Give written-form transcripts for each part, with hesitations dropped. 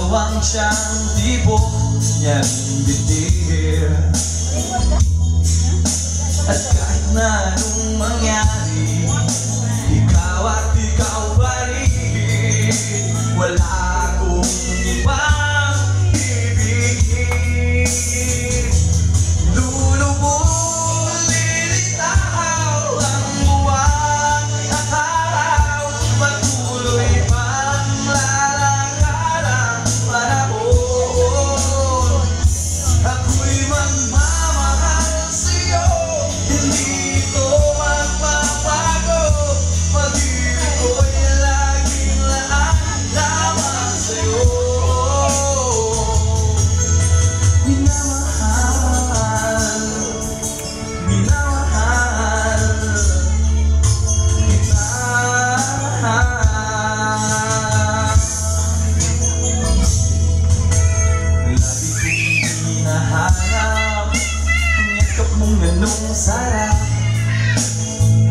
aswang siyang tipo niyang bitir. At kahit na anong mangyari, ikaw at ikaw pa rin. Wala akong ibang ibigin. Lulubog, lilitaw ang buwan at araw, patuloy pang lalakad ang panahon. Ako'y magmamahal sa'yo, hindi ko magbabago. Pag-ibig ko'y laging lahat lamang sa'yo. Minamahal, minamahal kita. Lagi kong hinahanap ang yakap mong ganong sarap,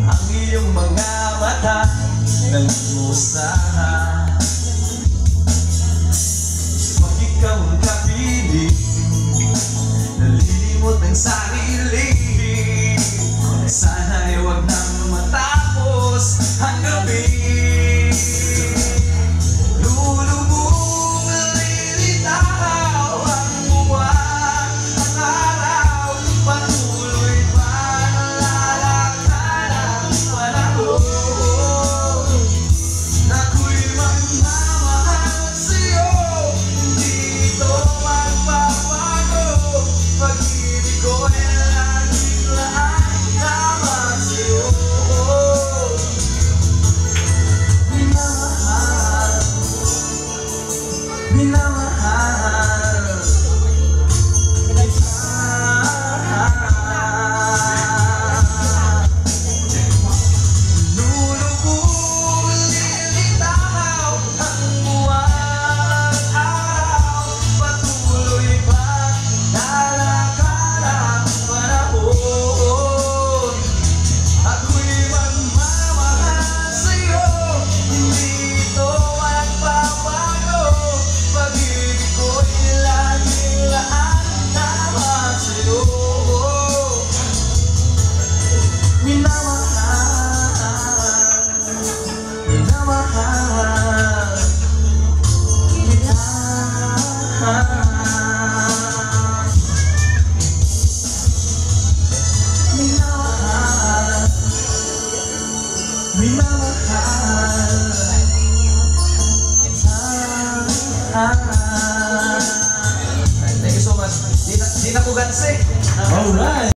ang iyong mga mata nag-usahan. Pag ikaw ang kapiling, nalilimot ang sarili. Sana'y huwag nang matapos ang gabi. Lulubog, lilitaw ang buwan at araw, patuloy pang lalakad ang panahon. Ako'y magmamahal sa'yo, hindi ito magbabago. Pag-ibig ko'y laging lahat lamang sa'yo. Minamahal, minamahal kita. Lulubog, lilitaw ang buwan at araw, patuloy pang lalakad ang panahon. Ako'y magmamahal sa'yo, hindi ito magbabago. Pag-ibig ko'y laging lahat lamang sa'yo. Minamahal, minamahal kita. Minamahal, minamahal kita. Thank you so much. Di na ko gansi. Alright.